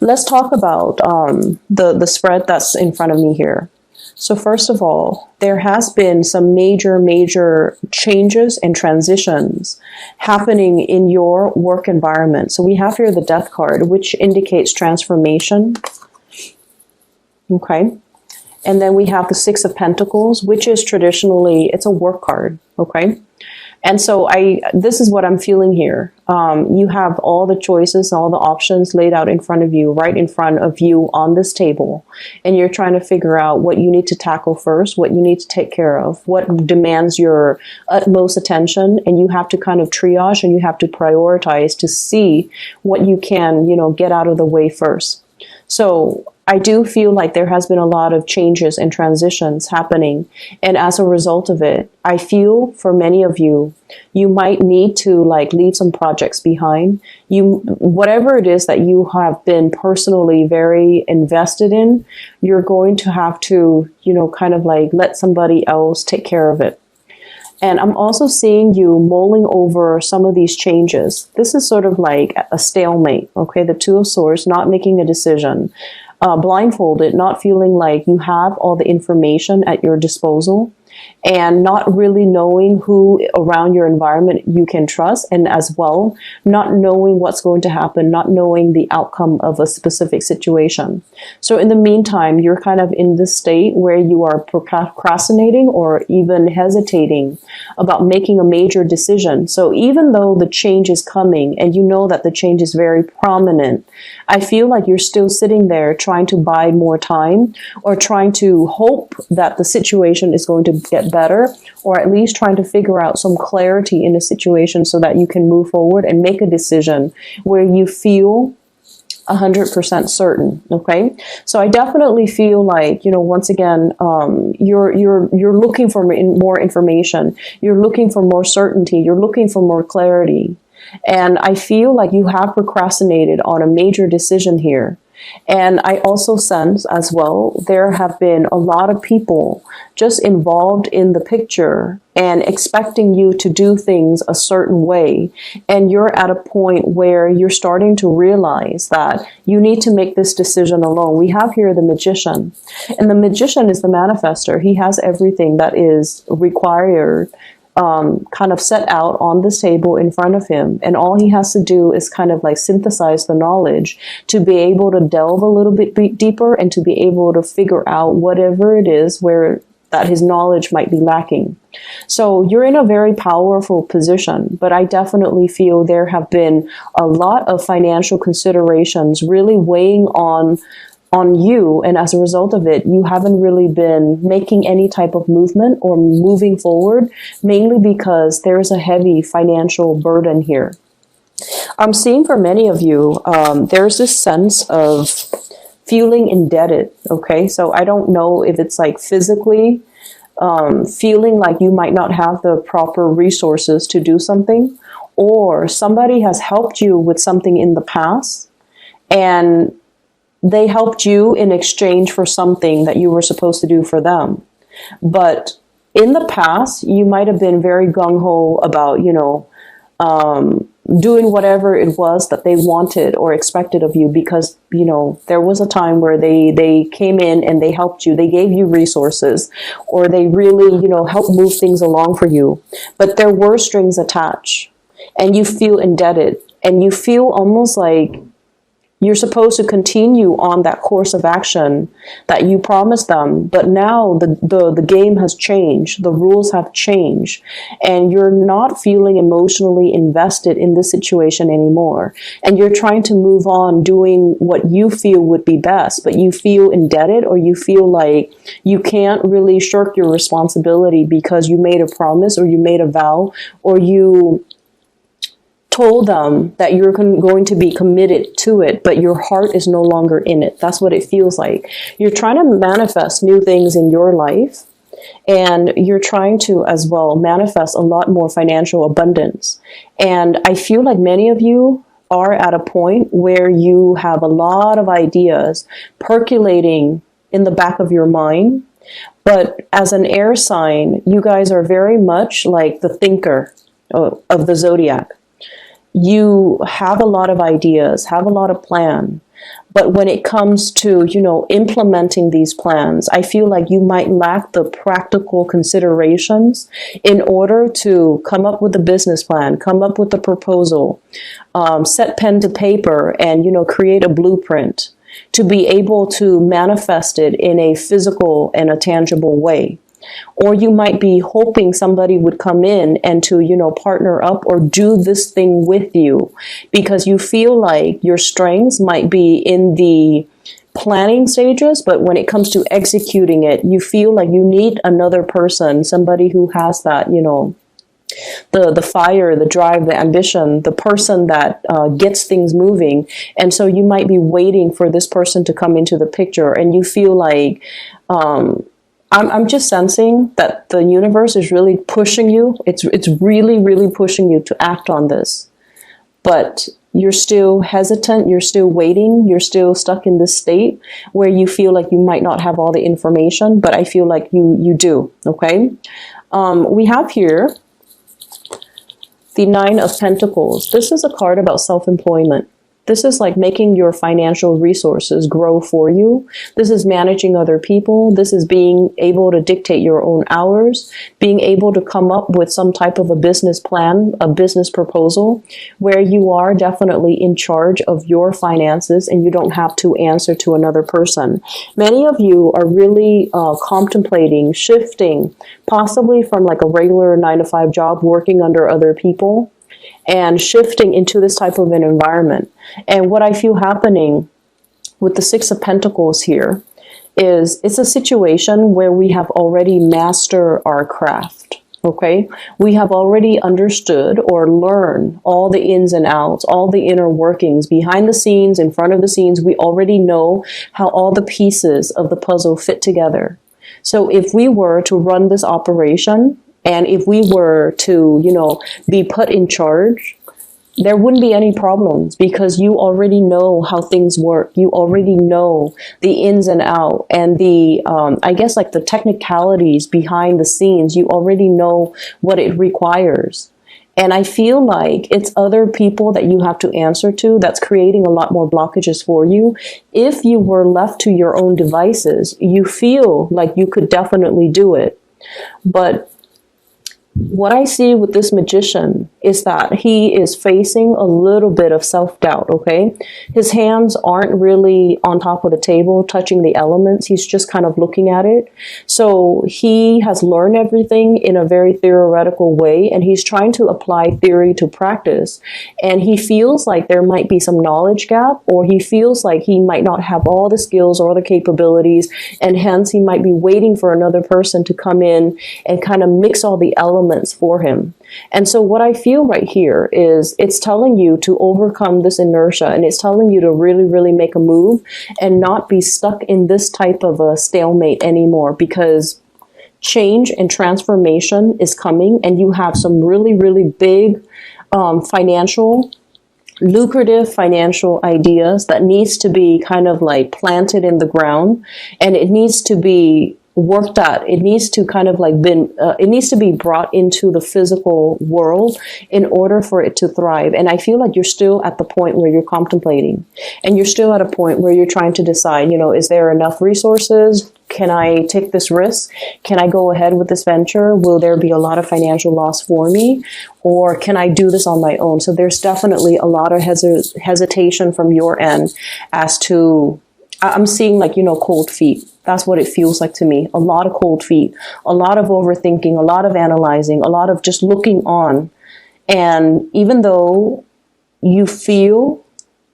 let's talk about the spread that's in front of me here. So first of all, there has been some major changes and transitions happening in your work environment. So we have here the Death card, which indicates transformation. Okay. And then we have the Six of Pentacles, which is traditionally, it's a work card. Okay. And so this is what I'm feeling here. You have all the choices, all the options laid out in front of you, right in front of you on this table. And you're trying to figure out what you need to tackle first, what you need to take care of, what demands your utmost attention. And you have to kind of triage and you have to prioritize to see what you can, get out of the way first. So I do feel like there has been a lot of changes and transitions happening. And as a result of it, I feel for many of you, you might need to leave some projects behind. Whatever it is that you have been personally very invested in, you're going to have to, let somebody else take care of it. And I'm also seeing you mulling over some of these changes. This is sort of like a stalemate, okay? The Two of Swords, not making a decision. Blindfolded, not feeling like you have all the information at your disposal, and not really knowing who around your environment you can trust, and as well, not knowing what's going to happen, not knowing the outcome of a specific situation. So in the meantime, you're kind of in this state where you are procrastinating or even hesitating about making a major decision. So even though the change is coming and you know that the change is very prominent, I feel like you're still sitting there trying to buy more time, or trying to hope that the situation is going to get better, or at least trying to figure out some clarity in the situation so that you can move forward and make a decision where you feel 100% certain. Okay. So I definitely feel like, once again, you're looking for more information. You're looking for more certainty. You're looking for more clarity. And I feel like you have procrastinated on a major decision here. And I also sense as well, there have been a lot of people just involved in the picture and expecting you to do things a certain way. And you're at a point where you're starting to realize that you need to make this decision alone. We have here the Magician, and the Magician is the manifester. He has everything that is required kind of set out on this table in front of him. And all he has to do is kind of synthesize the knowledge to be able to delve a little bit deeper and to be able to figure out whatever it is where that his knowledge might be lacking. So you're in a very powerful position, but I definitely feel there have been a lot of financial considerations really weighing on you, and as a result of it, you haven't really been making any type of movement or moving forward, mainly because there is a heavy financial burden here. I'm seeing for many of you, there's this sense of feeling indebted, okay? So I don't know if it's physically feeling like you might not have the proper resources to do something, or somebody has helped you with something in the past, and they helped you in exchange for something that you were supposed to do for them. But in the past, you might have been very gung-ho about, doing whatever it was that they wanted or expected of you, because, there was a time where they came in and they helped you. They gave you resources, or they really, helped move things along for you. But there were strings attached, and you feel indebted, and you feel almost like you're supposed to continue on that course of action that you promised them. But now the game has changed. The rules have changed. And you're not feeling emotionally invested in this situation anymore. And you're trying to move on doing what you feel would be best. But you feel indebted, or you feel like you can't really shirk your responsibility because you made a promise, or you made a vow, or you told them that you're going to be committed to it, but your heart is no longer in it. That's what it feels like. You're trying to manifest new things in your life, and you're trying to as well manifest a lot more financial abundance. And I feel like many of you are at a point where you have a lot of ideas percolating in the back of your mind. But as an air sign, you guys are very much like the thinker of the zodiac. you have a lot of ideas, have a lot of plan. But when it comes to, implementing these plans, I feel like you might lack the practical considerations in order to come up with a business plan, come up with a proposal, set pen to paper and, create a blueprint to be able to manifest it in a physical and a tangible way. Or you might be hoping somebody would come in and to, partner up or do this thing with you because you feel like your strengths might be in the planning stages, but when it comes to executing it, you feel like you need another person, somebody who has that, the fire, the drive, the ambition, the person that gets things moving. And so you might be waiting for this person to come into the picture and you feel like, I'm just sensing that the universe is really pushing you. It's really, really pushing you to act on this. But you're still hesitant. You're still waiting. You're still stuck in this state where you feel like you might not have all the information, but I feel like you do. Okay. We have here the Nine of Pentacles. This is a card about self-employment. This is like making your financial resources grow for you. This is managing other people. This is being able to dictate your own hours, being able to come up with some type of a business plan, a business proposal, where you are definitely in charge of your finances and you don't have to answer to another person. Many of you are really contemplating shifting, possibly from like a regular 9-to-5 job, working under other people, and shifting into this type of an environment. And what I feel happening with the Six of Pentacles here is it's a situation where we have already mastered our craft. Okay, we have already understood or learned all the ins and outs, all the inner workings behind the scenes, in front of the scenes. We already know how all the pieces of the puzzle fit together. So if we were to run this operation, and if we were to, be put in charge, there wouldn't be any problems because you already know how things work. You already know the ins and out and the, I guess like the technicalities behind the scenes. You already know what it requires. And I feel like it's other people that you have to answer to that's creating a lot more blockages for you. If you were left to your own devices, you feel like you could definitely do it. But what I see with this magician is that he is facing a little bit of self-doubt, okay? His hands aren't really on top of the table, touching the elements. He's just kind of looking at it. So he has learned everything in a very theoretical way, and he's trying to apply theory to practice. And he feels like there might be some knowledge gap, or he feels like he might not have all the skills or the capabilities, and hence he might be waiting for another person to come in and kind of mix all the elements for him. And so what I feel right here is it's telling you to overcome this inertia, and it's telling you to really, really make a move and not be stuck in this type of a stalemate anymore, because change and transformation is coming, and you have some really, really big lucrative financial ideas that needs to be kind of like planted in the ground, and it needs to be worked at. It needs to kind of like it needs to be brought into the physical world in order for it to thrive. And I feel like you're still at the point where you're contemplating, and you're still at a point where you're trying to decide, is there enough resources? Can I take this risk? Can I go ahead with this venture? Will there be a lot of financial loss for me? Or can I do this on my own? So there's definitely a lot of hesitation from your end as to, I'm seeing like, cold feet. That's what it feels like to me. A lot of cold feet, a lot of overthinking, a lot of analyzing, a lot of just looking on. And even though you feel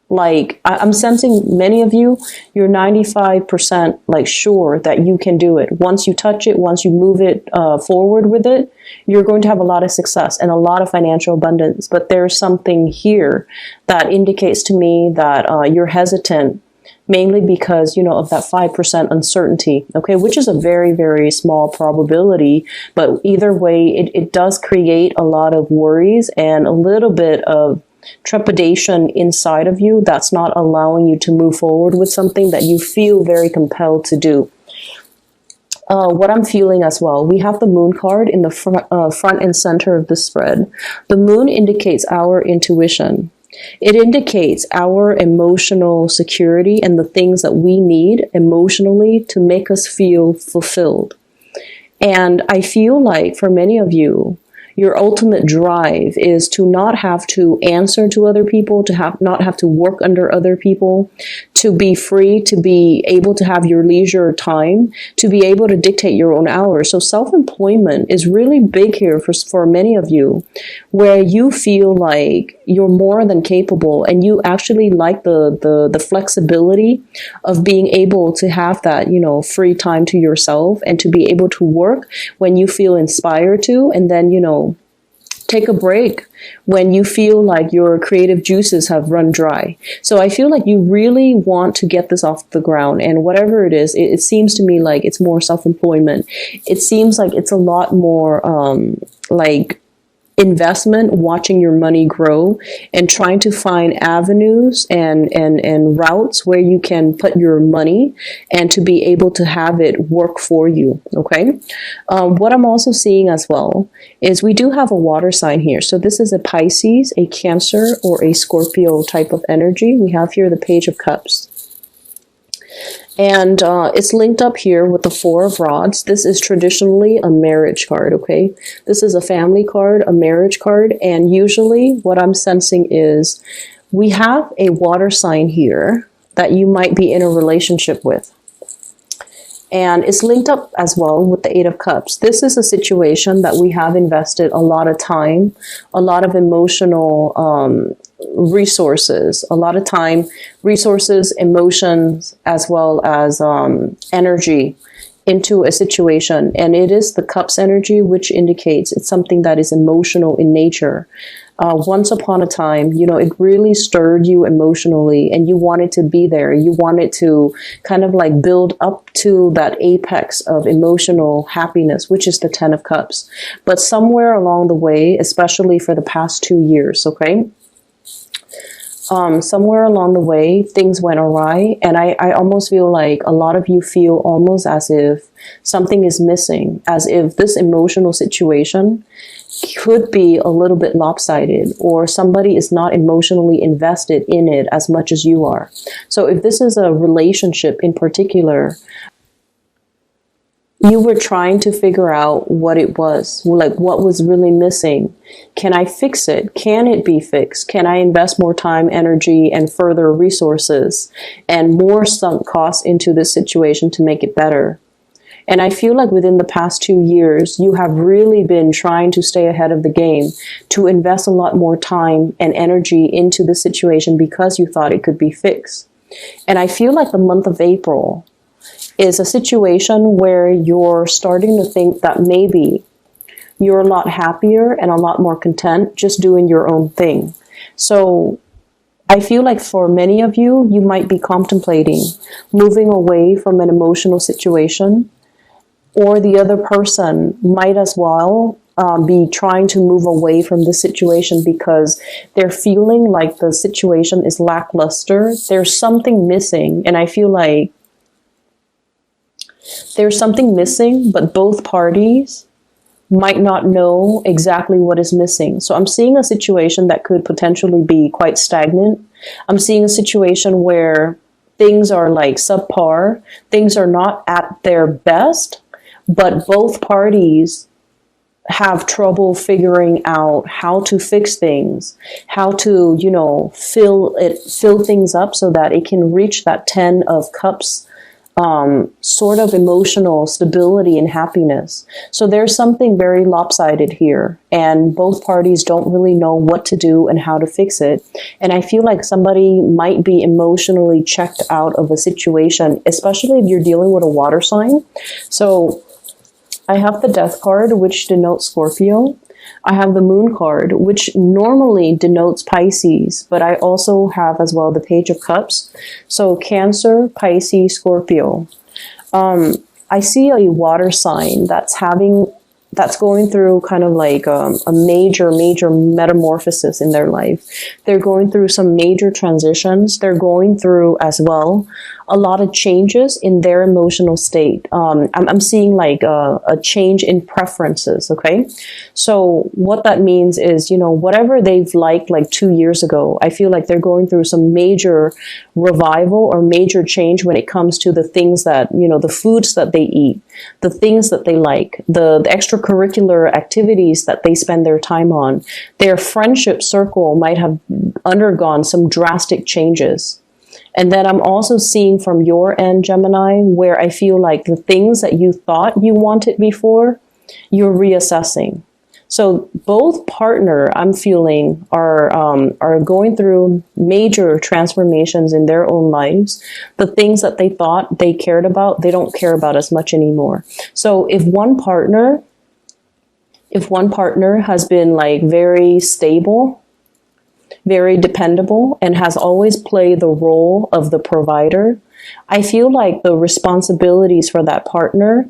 like, I'm sensing many of you, you're 95% like sure that you can do it. Once you touch it, once you move it forward with it, you're going to have a lot of success and a lot of financial abundance. But there's something here that indicates to me that you're hesitant, mainly because, of that 5% uncertainty, okay, which is a very, very small probability. But either way, it does create a lot of worries and a little bit of trepidation inside of you that's not allowing you to move forward with something that you feel very compelled to do. what I'm feeling as well, we have the moon card in the front and center of the spread. The moon indicates our intuition. It indicates our emotional security and the things that we need emotionally to make us feel fulfilled. And I feel like for many of you, your ultimate drive is to not have to answer to other people, to not have to work under other people, to be free, to be able to have your leisure time, to be able to dictate your own hours. So self-employment is really big here for many of you, where you feel like you're more than capable and you actually like the flexibility of being able to have that, you know, free time to yourself and to be able to work when you feel inspired to, and then, you know, take a break when you feel like your creative juices have run dry. So I feel like you really want to get this off the ground, and whatever it is, it seems to me like it's more self-employment. It seems like it's a lot more like investment, watching your money grow and trying to find avenues and routes where you can put your money and to be able to have it work for you. Okay. What I'm also seeing as well is we do have a water sign here. So this is a Pisces, a Cancer, or a Scorpio type of energy. We have here the Page of Cups. And it's linked up here with the Four of Rods. This is traditionally a marriage card, okay? This is a family card, a marriage card, and usually what I'm sensing is we have a water sign here that you might be in a relationship with. And it's linked up as well with the Eight of Cups. This is a situation that we have invested a lot of time, a lot of emotional resources, a lot of time, resources, emotions, as well as energy into a situation. And it is the Cups energy, which indicates it's something that is emotional in nature. Once upon a time, you know, it really stirred you emotionally and you wanted to be there. You wanted to kind of like build up to that apex of emotional happiness, which is the Ten of Cups. But somewhere along the way, especially for the past 2 years, okay? Somewhere along the way, things went awry. And I almost feel like a lot of you feel almost as if something is missing, as if this emotional situation could be a little bit lopsided, or somebody is not emotionally invested in it as much as you are. So if this is a relationship in particular, you were trying to figure out what it was, like what was really missing. Can I fix it? Can it be fixed? Can I invest more time, energy, and further resources and more sunk costs into this situation to make it better? And I feel like within the past 2 years, you have really been trying to stay ahead of the game, to invest a lot more time and energy into the situation because you thought it could be fixed. And I feel like the month of April is a situation where you're starting to think that maybe you're a lot happier and a lot more content just doing your own thing. So I feel like for many of you, you might be contemplating moving away from an emotional situation, or the other person might as well be trying to move away from the situation because they're feeling like the situation is lackluster. There's something missing, and I feel like there's something missing, but both parties might not know exactly what is missing. So I'm seeing a situation that could potentially be quite stagnant. I'm seeing a situation where things are like subpar. Things are not at their best, but both parties have trouble figuring out how to fix things, how to, you know, fill things up so that it can reach that 10 of Cups sort of emotional stability and happiness. So there's something very lopsided here, and both parties don't really know what to do and how to fix it. And I feel like somebody might be emotionally checked out of a situation, especially if you're dealing with a water sign. So I have the Death card, which denotes Scorpio. I have the Moon card, which normally denotes Pisces, but I also have as well the Page of Cups. So Cancer, Pisces, Scorpio. I see a water sign that's having that's going through kind of like a major metamorphosis in their life. They're going through some major transitions. They're going through as well a lot of changes in their emotional state. I'm seeing like a change in preferences. Okay. So what that means is, whatever they've liked like 2 years ago, I feel like they're going through some major revival or major change when it comes to the things that, the foods that they eat, the things that they like, the extracurricular activities that they spend their time on. Their friendship circle might have undergone some drastic changes. And then I'm also seeing from your end, Gemini, where I feel like the things that you thought you wanted before, you're reassessing. So both partner, I'm feeling, are going through major transformations in their own lives. The things that they thought they cared about, they don't care about as much anymore. So if one partner has been like very stable, very dependable, and has always played the role of the provider, I feel like the responsibilities for that partner,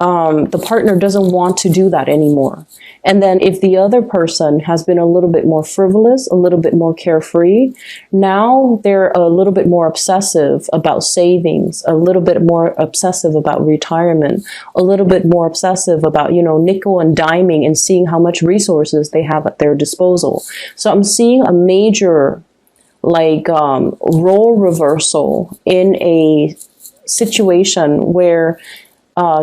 the partner doesn't want to do that anymore. And then if the other person has been a little bit more frivolous, a little bit more carefree, now they're a little bit more obsessive about savings, a little bit more obsessive about retirement, a little bit more obsessive about, nickel and diming and seeing how much resources they have at their disposal. So I'm seeing a major role reversal in a situation where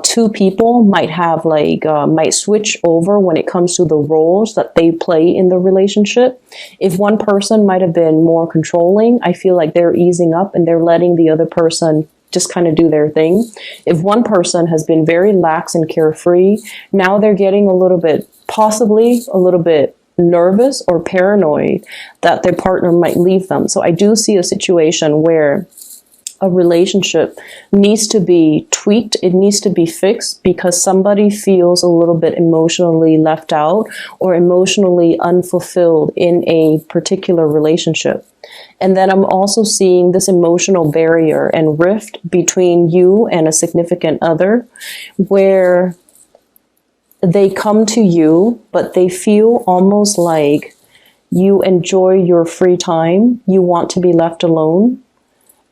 two people might have might switch over when it comes to the roles that they play in the relationship. If one person might have been more controlling, I feel like they're easing up and they're letting the other person just kind of do their thing. If one person has been very lax and carefree, now they're getting possibly a little bit nervous or paranoid that their partner might leave them. So I do see a situation where a relationship needs to be tweaked. It needs to be fixed because somebody feels a little bit emotionally left out or emotionally unfulfilled in a particular relationship. And then I'm also seeing this emotional barrier and rift between you and a significant other where they come to you, but they feel almost like you enjoy your free time. You want to be left alone.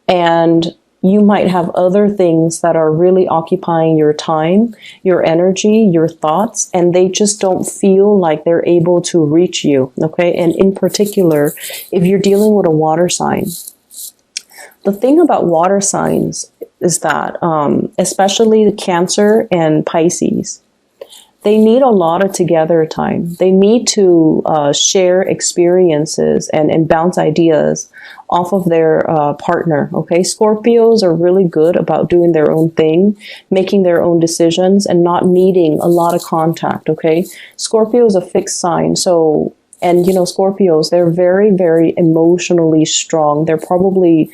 And you might have other things that are really occupying your time, your energy, your thoughts, and they just don't feel like they're able to reach you, okay? And in particular, if you're dealing with a water sign, the thing about water signs is that, especially the Cancer and Pisces, they need a lot of together time. They need to share experiences and bounce ideas off of their partner, okay? Scorpios are really good about doing their own thing, making their own decisions, and not needing a lot of contact, okay? Scorpio is a fixed sign, so, and Scorpios, they're very, very emotionally strong. They're probably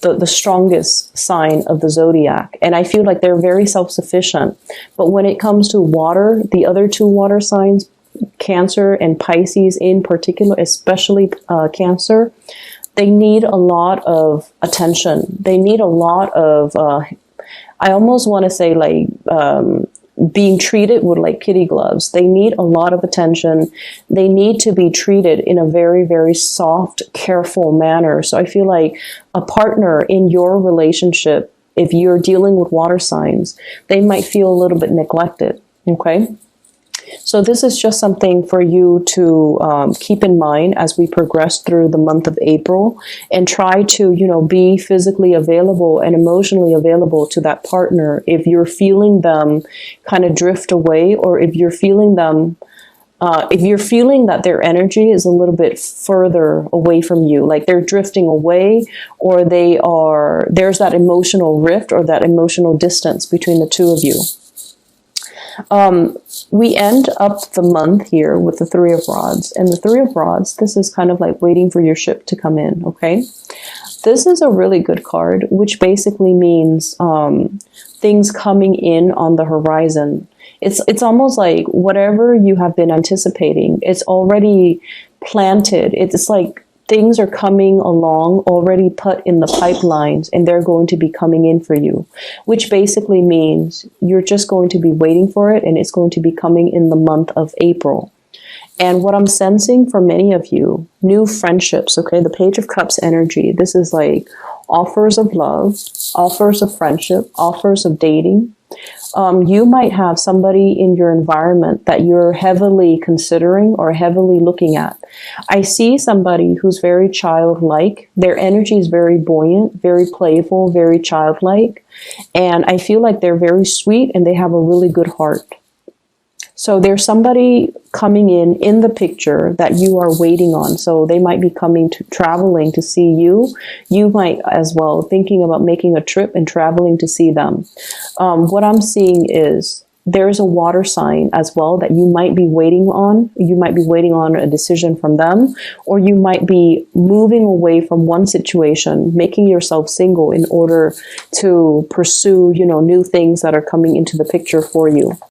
the strongest sign of the zodiac. And I feel like they're very self-sufficient. But when it comes to water, the other two water signs, Cancer and Pisces in particular, especially Cancer, they need a lot of attention. They need a lot of, I almost want to say being treated with like kitty gloves. They need a lot of attention. They need to be treated in a very, very soft, careful manner. So I feel like a partner in your relationship, if you're dealing with water signs, they might feel a little bit neglected. Okay. So this is just something for you to keep in mind as we progress through the month of April, and try to, be physically available and emotionally available to that partner if you're feeling them kind of drift away, or if you're feeling them, if you're feeling that their energy is a little bit further away from you, like they're drifting away, or there's that emotional rift or that emotional distance between the two of you. We end up the month here with the Three of Rods. And the Three of Rods, this is kind of like waiting for your ship to come in, okay? This is a really good card, which basically means things coming in on the horizon. It's almost like whatever you have been anticipating, it's already planted. It's like things are coming along already put in the pipelines, and they're going to be coming in for you, which basically means you're just going to be waiting for it, and it's going to be coming in the month of April. And what I'm sensing for many of you, new friendships, okay, the Page of Cups energy, this is like offers of love, offers of friendship, offers of dating. You might have somebody in your environment that you're heavily considering or heavily looking at. I see somebody who's very childlike. Their energy is very buoyant, very playful, very childlike. And I feel like they're very sweet and they have a really good heart. So there's somebody coming in the picture that you are waiting on. So they might be traveling to see you. You might as well thinking about making a trip and traveling to see them. What I'm seeing is there's a water sign as well that you might be waiting on. You might be waiting on a decision from them, or you might be moving away from one situation, making yourself single in order to pursue, new things that are coming into the picture for you.